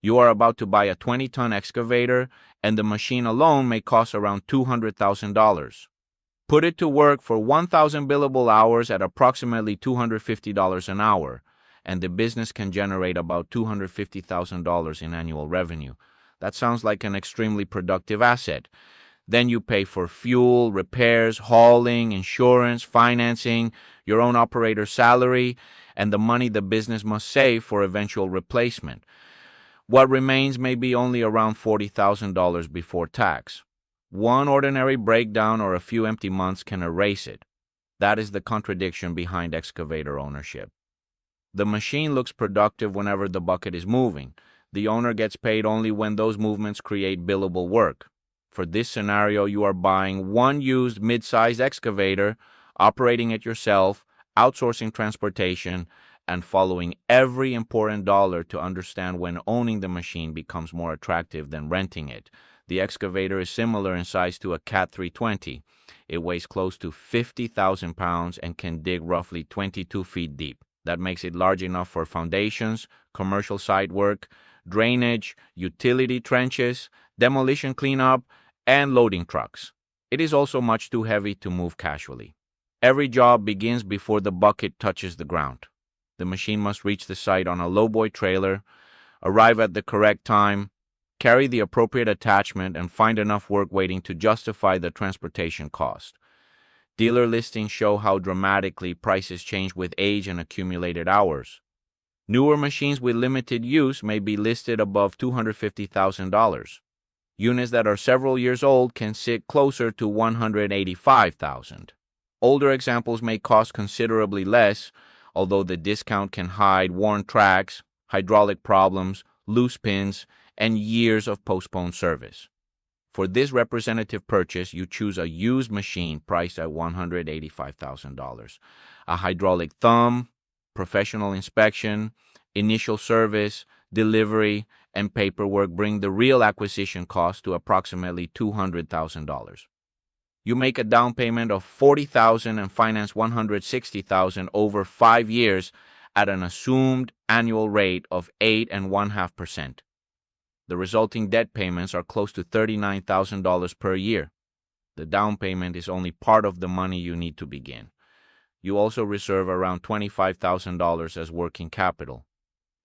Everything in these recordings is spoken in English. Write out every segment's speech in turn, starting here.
You are about to buy a 20-ton excavator, and the machine alone may cost around $200,000. Put it to work for 1,000 billable hours at approximately $250 an hour, and the business can generate about $250,000 in annual revenue. That sounds like an extremely productive asset. Then you pay for fuel, repairs, hauling, insurance, financing, your own operator's salary, and the money the business must save for eventual replacement. What remains may be only around $40,000 before tax. One ordinary breakdown or a few empty months can erase it. That is the contradiction behind excavator ownership. The machine looks productive whenever the bucket is moving. The owner gets paid only when those movements create billable work. For this scenario, you are buying one used mid-sized excavator, operating it yourself, outsourcing transportation, and following every important dollar to understand when owning the machine becomes more attractive than renting it. The excavator is similar in size to a Cat 320. It weighs close to 50,000 pounds and can dig roughly 22 feet deep. That makes it large enough for foundations, commercial site work, drainage, utility trenches, demolition cleanup, and loading trucks. It is also much too heavy to move casually. Every job begins before the bucket touches the ground. The machine must reach the site on a lowboy trailer, arrive at the correct time, carry the appropriate attachment, and find enough work waiting to justify the transportation cost. Dealer listings show how dramatically prices change with age and accumulated hours. Newer machines with limited use may be listed above $250,000. Units that are several years old can sit closer to $185,000. Older examples may cost considerably less, although the discount can hide worn tracks, hydraulic problems, loose pins, and years of postponed service. For this representative purchase, you choose a used machine priced at $185,000. A hydraulic thumb, professional inspection, initial service, delivery, and paperwork bring the real acquisition cost to approximately $200,000. You make a down payment of $40,000 and finance $160,000 over 5 years at an assumed annual rate of 8.5%. The resulting debt payments are close to $39,000 per year. The down payment is only part of the money you need to begin. You also reserve around $25,000 as working capital.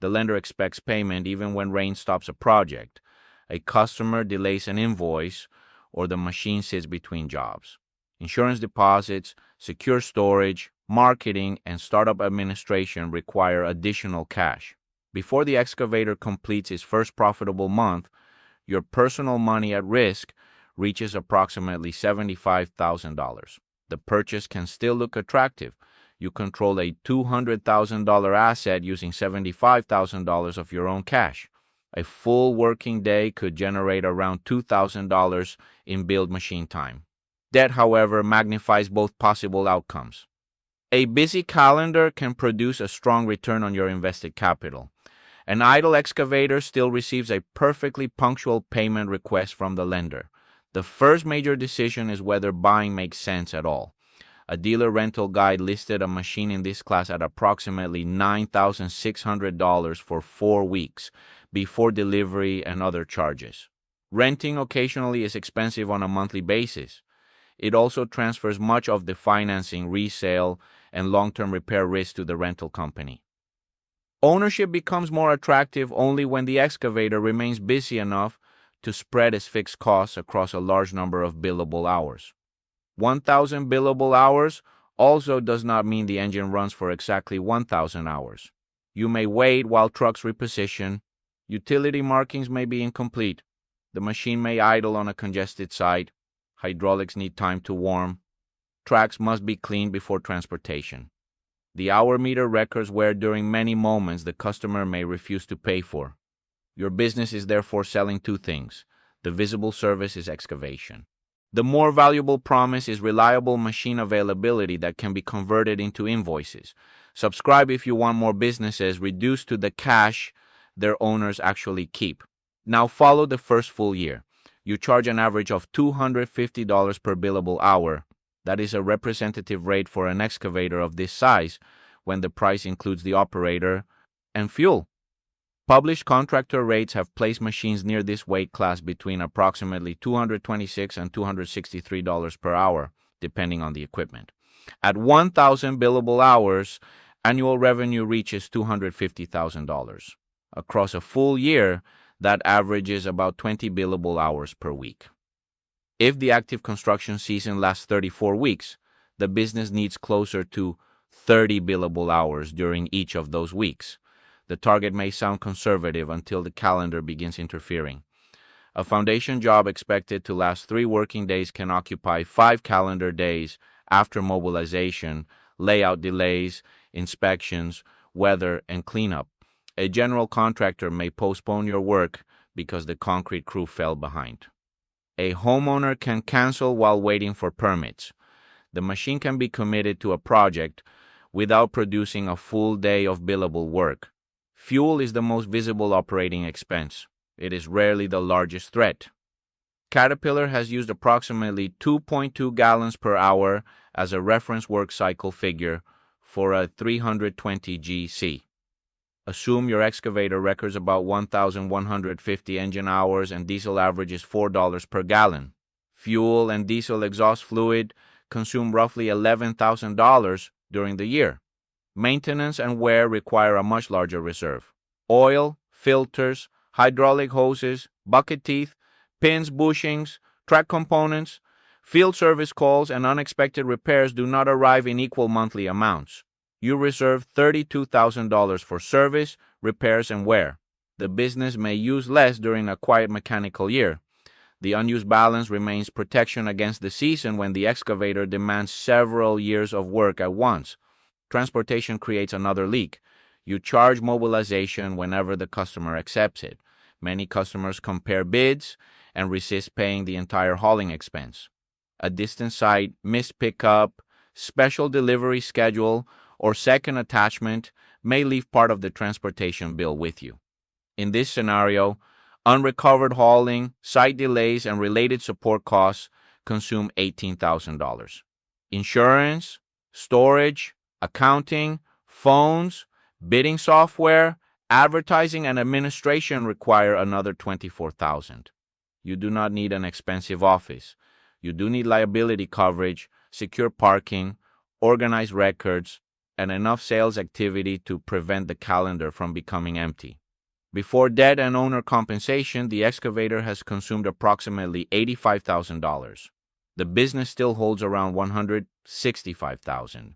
The lender expects payment even when rain stops a project, a customer delays an invoice, or the machine sits between jobs. Insurance deposits, secure storage, marketing, and startup administration require additional cash. Before the excavator completes its first profitable month, your personal money at risk reaches approximately $75,000. The purchase can still look attractive. You control a $200,000 asset using $75,000 of your own cash. A full working day could generate around $2,000 in build machine time. Debt, however, magnifies both possible outcomes. A busy calendar can produce a strong return on your invested capital. An idle excavator still receives a perfectly punctual payment request from the lender. The first major decision is whether buying makes sense at all. A dealer rental guide listed a machine in this class at approximately $9,600 for 4 weeks, before delivery and other charges. Renting occasionally is expensive on a monthly basis. It also transfers much of the financing, resale, and long-term repair risk to the rental company. Ownership becomes more attractive only when the excavator remains busy enough to spread its fixed costs across a large number of billable hours. 1,000 billable hours also does not mean the engine runs for exactly 1,000 hours. You may wait while trucks reposition. Utility markings may be incomplete. The machine may idle on a congested site. Hydraulics need time to warm. Tracks must be cleaned before transportation. The hour meter records where during many moments the customer may refuse to pay for. Your business is therefore selling two things. The visible service is excavation. The more valuable promise is reliable machine availability that can be converted into invoices. Subscribe if you want more businesses reduced to the cash their owners actually keep. Now follow the first full year. You charge an average of $250 per billable hour. That is a representative rate for an excavator of this size when the price includes the operator and fuel. Published contractor rates have placed machines near this weight class between approximately $226 and $263 per hour, depending on the equipment. At 1,000 billable hours, annual revenue reaches $250,000. Across a full year, that averages about 20 billable hours per week. If the active construction season lasts 34 weeks, the business needs closer to 30 billable hours during each of those weeks. The target may sound conservative until the calendar begins interfering. A foundation job expected to last 3 working days can occupy 5 calendar days after mobilization, layout delays, inspections, weather, and cleanup. A general contractor may postpone your work because the concrete crew fell behind. A homeowner can cancel while waiting for permits. The machine can be committed to a project without producing a full day of billable work. Fuel is the most visible operating expense. It is rarely the largest threat. Caterpillar has used approximately 2.2 gallons per hour as a reference work cycle figure for a 320 GC. Assume your excavator records about 1,150 engine hours and diesel average is $4 per gallon. Fuel and diesel exhaust fluid consume roughly $11,000 during the year. Maintenance and wear require a much larger reserve. Oil, filters, hydraulic hoses, bucket teeth, pins, bushings, track components, field service calls, and unexpected repairs do not arrive in equal monthly amounts. You reserve $32,000 for service, repairs, and wear. The business may use less during a quiet mechanical year. The unused balance remains protection against the season when the excavator demands several years of work at once. Transportation creates another leak. You charge mobilization whenever the customer accepts it. Many customers compare bids and resist paying the entire hauling expense. A distant site, missed pickup, special delivery schedule, or second attachment may leave part of the transportation bill with you. In this scenario, unrecovered hauling, site delays, and related support costs consume $18,000. Insurance, storage, accounting, phones, bidding software, advertising, and administration require another $24,000. You do not need an expensive office. You do need liability coverage, secure parking, organized records, and enough sales activity to prevent the calendar from becoming empty. Before debt and owner compensation, the excavator has consumed approximately $85,000. The business still holds around $165,000.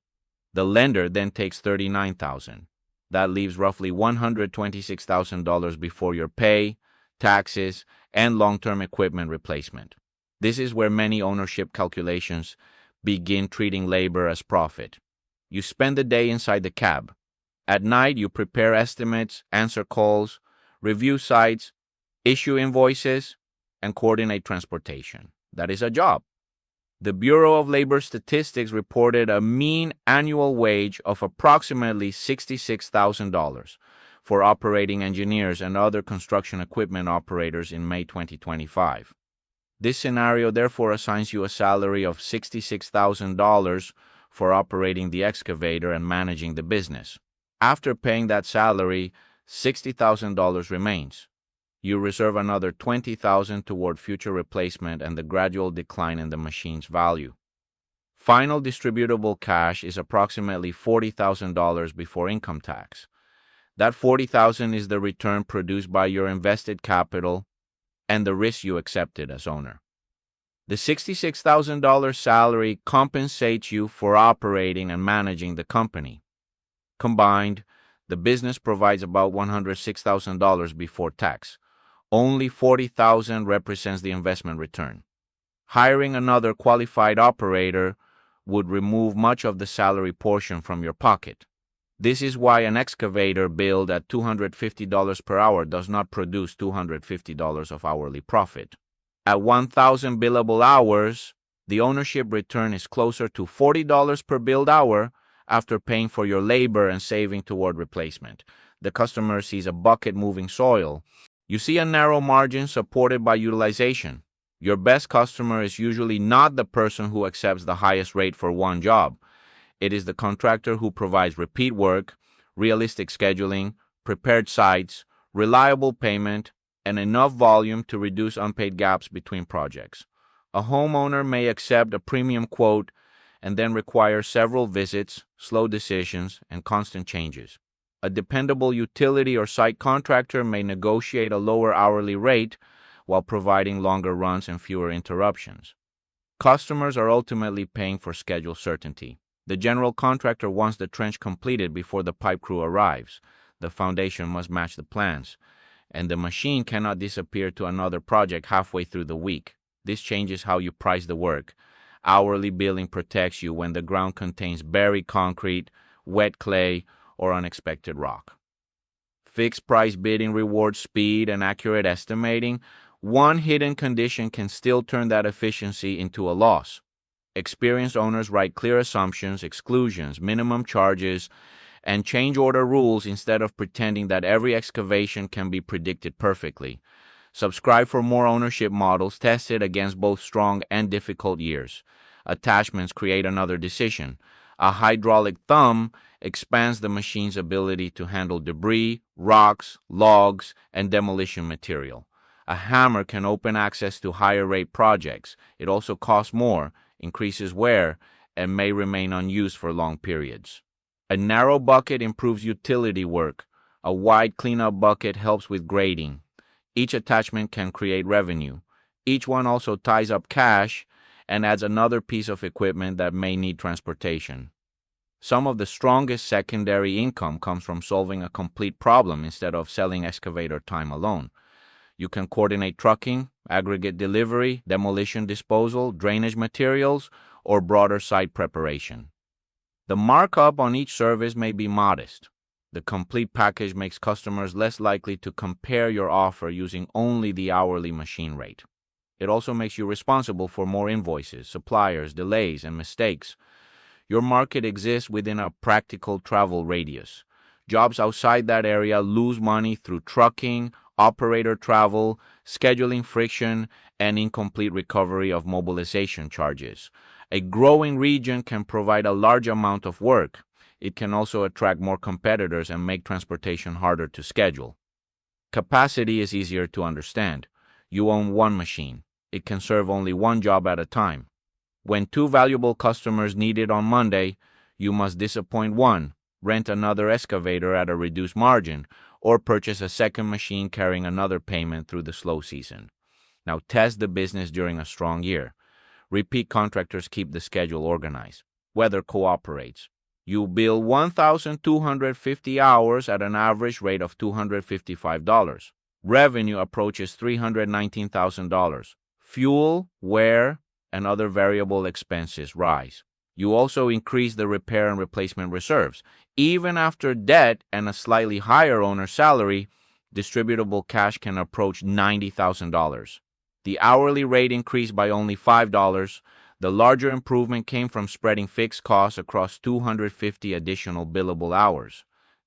The lender then takes $39,000. That leaves roughly $126,000 before your pay, taxes, and long-term equipment replacement. This is where many ownership calculations begin treating labor as profit. You spend the day inside the cab. At night, you prepare estimates, answer calls, review sites, issue invoices, and coordinate transportation. That is a job. The Bureau of Labor Statistics reported a mean annual wage of approximately $66,000 for operating engineers and other construction equipment operators in May 2025. This scenario therefore assigns you a salary of $66,000 for operating the excavator and managing the business. After paying that salary, $60,000 remains. You reserve another $20,000 toward future replacement and the gradual decline in the machine's value. Final distributable cash is approximately $40,000 before income tax. That $40,000 is the return produced by your invested capital and the risk you accepted as owner. The $66,000 salary compensates you for operating and managing the company. Combined, the business provides about $106,000 before tax. Only $40,000 represents the investment return. Hiring another qualified operator would remove much of the salary portion from your pocket. This is why an excavator billed at $250 per hour does not produce $250 of hourly profit. At 1,000 billable hours, the ownership return is closer to $40 per billed hour after paying for your labor and saving toward replacement. The customer sees a bucket moving soil. You see a narrow margin supported by utilization. Your best customer is usually not the person who accepts the highest rate for one job. It is the contractor who provides repeat work, realistic scheduling, prepared sites, reliable payment, and enough volume to reduce unpaid gaps between projects. A homeowner may accept a premium quote and then require several visits, slow decisions, and constant changes. A dependable utility or site contractor may negotiate a lower hourly rate while providing longer runs and fewer interruptions. Customers are ultimately paying for schedule certainty. The general contractor wants the trench completed before the pipe crew arrives. The foundation must match the plans, and the machine cannot disappear to another project halfway through the week. This changes how you price the work. Hourly billing protects you when the ground contains buried concrete, wet clay, or unexpected rock. Fixed price bidding rewards speed and accurate estimating. One hidden condition can still turn that efficiency into a loss. Experienced owners write clear assumptions, exclusions, minimum charges, and change order rules instead of pretending that every excavation can be predicted perfectly. Subscribe for more ownership models tested against both strong and difficult years. Attachments create another decision. A hydraulic thumb expands the machine's ability to handle debris, rocks, logs, and demolition material. A hammer can open access to higher rate projects. It also costs more, increases wear, and may remain unused for long periods. A narrow bucket improves utility work. A wide cleanup bucket helps with grading. Each attachment can create revenue. Each one also ties up cash and adds another piece of equipment that may need transportation. Some of the strongest secondary income comes from solving a complete problem instead of selling excavator time alone. You can coordinate trucking, aggregate delivery, demolition disposal, drainage materials, or broader site preparation. The markup on each service may be modest. The complete package makes customers less likely to compare your offer using only the hourly machine rate. It also makes you responsible for more invoices, suppliers, delays, and mistakes. Your market exists within a practical travel radius. Jobs outside that area lose money through trucking, operator travel, scheduling friction, and incomplete recovery of mobilization charges. A growing region can provide a large amount of work. It can also attract more competitors and make transportation harder to schedule. Capacity is easier to understand. You own one machine. It can serve only one job at a time. When two valuable customers need it on Monday, you must disappoint one, rent another excavator at a reduced margin, or purchase a second machine carrying another payment through the slow season. Now test the business during a strong year. Repeat contractors keep the schedule organized. Weather cooperates. You bill 1,250 hours at an average rate of $255. Revenue approaches $319,000. Fuel, wear, and other variable expenses rise. You also increase the repair and replacement reserves. Even after debt and a slightly higher owner's salary, distributable cash can approach $90,000. The hourly rate increased by only $5. The larger improvement came from spreading fixed costs across 250 additional billable hours.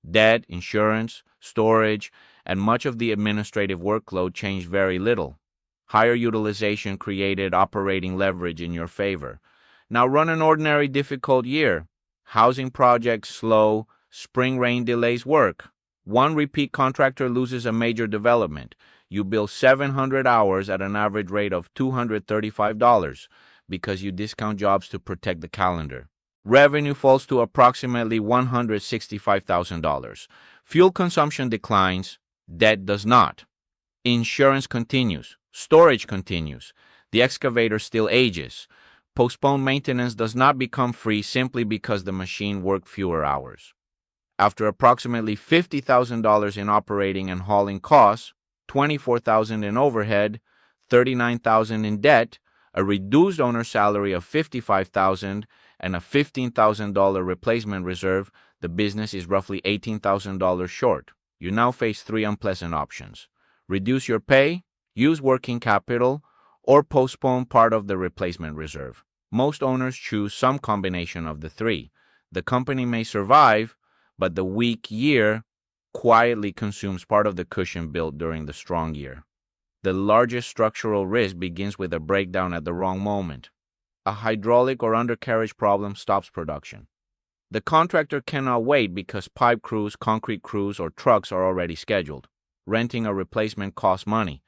Debt, insurance, storage, and much of the administrative workload changed very little. Higher utilization created operating leverage in your favor. Now run an ordinary difficult year. Housing projects slow, spring rain delays work. One repeat contractor loses a major development. You bill 700 hours at an average rate of $235 because you discount jobs to protect the calendar. Revenue falls to approximately $165,000. Fuel consumption declines, debt does not. Insurance continues, storage continues, the excavator still ages. Postponed maintenance does not become free simply because the machine worked fewer hours. After approximately $50,000 in operating and hauling costs, $24,000 in overhead, $39,000 in debt, a reduced owner salary of $55,000, and a $15,000 replacement reserve, the business is roughly $18,000 short. You now face three unpleasant options. Reduce your pay, use working capital, or postpone part of the replacement reserve. Most owners choose some combination of the three. The company may survive, but the weak year quietly consumes part of the cushion built during the strong year. The largest structural risk begins with a breakdown at the wrong moment. A hydraulic or undercarriage problem stops production. The contractor cannot wait because pipe crews, concrete crews, or trucks are already scheduled. Renting a replacement costs money.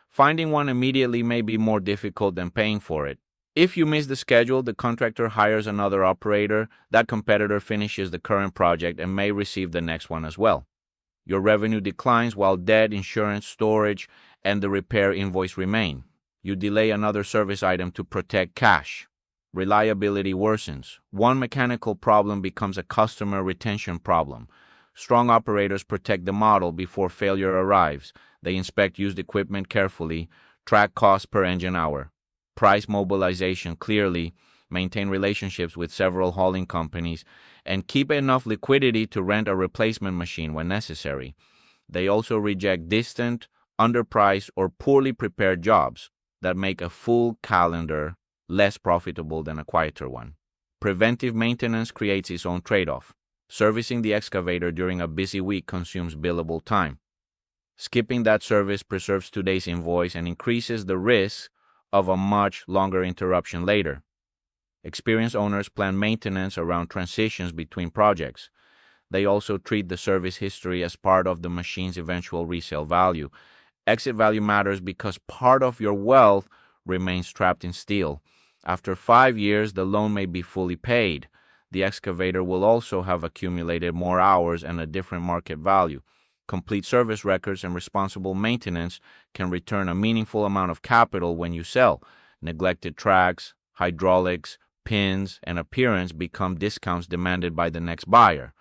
Finding one immediately may be more difficult than paying for it. If you miss the schedule, the contractor hires another operator. That competitor finishes the current project and may receive the next one as well. Your revenue declines while debt, insurance, storage, and the repair invoice remain. You delay another service item to protect cash. Reliability worsens. One mechanical problem becomes a customer retention problem. Strong operators protect the model before failure arrives. They inspect used equipment carefully, track costs per engine hour, price mobilization clearly, maintain relationships with several hauling companies, and keep enough liquidity to rent a replacement machine when necessary. They also reject distant, underpriced, or poorly prepared jobs that make a full calendar less profitable than a quieter one. Preventive maintenance creates its own trade-off. Servicing the excavator during a busy week consumes billable time. Skipping that service preserves today's invoice and increases the risk of a much longer interruption later. Experienced owners plan maintenance around transitions between projects. They also treat the service history as part of the machine's eventual resale value. Exit value matters because part of your wealth remains trapped in steel. After 5 years, the loan may be fully paid. The excavator will also have accumulated more hours and a different market value. Complete service records and responsible maintenance can return a meaningful amount of capital when you sell. Neglected tracks, hydraulics, pins, and appearance become discounts demanded by the next buyer.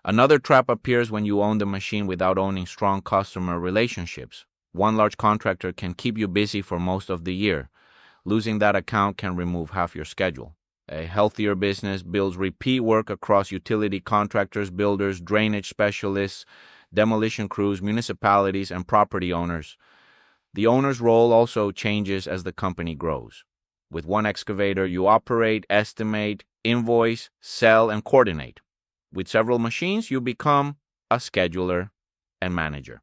Another trap appears when you own the machine without owning strong customer relationships. One large contractor can keep you busy for most of the year. Losing that account can remove half your schedule. A healthier business builds repeat work across utility contractors, builders, drainage specialists, demolition crews, municipalities, and property owners. The owner's role also changes as the company grows. With one excavator, you operate, estimate, invoice, sell, and coordinate. With several machines, you become a scheduler and manager.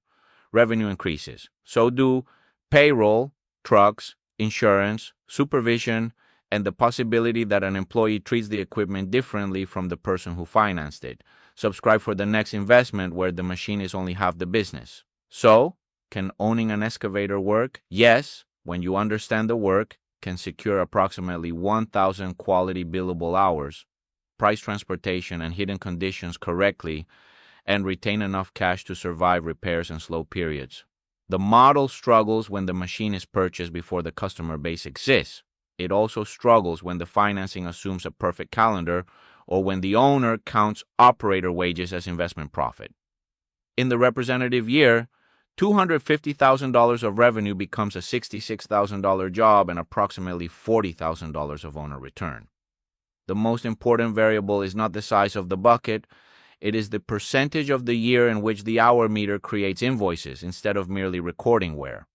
Revenue increases. So do payroll, trucks, insurance, supervision, and the possibility that an employee treats the equipment differently from the person who financed it. Subscribe for the next investment where the machine is only half the business. So, can owning an excavator work? Yes, when you understand the work, can secure approximately 1,000 quality billable hours, price transportation and hidden conditions correctly, and retain enough cash to survive repairs and slow periods. The model struggles when the machine is purchased before the customer base exists. It also struggles when the financing assumes a perfect calendar or when the owner counts operator wages as investment profit. In the representative year, $250,000 of revenue becomes a $66,000 job and approximately $40,000 of owner return. The most important variable is not the size of the bucket, it is the percentage of the year in which the hour meter creates invoices instead of merely recording wear.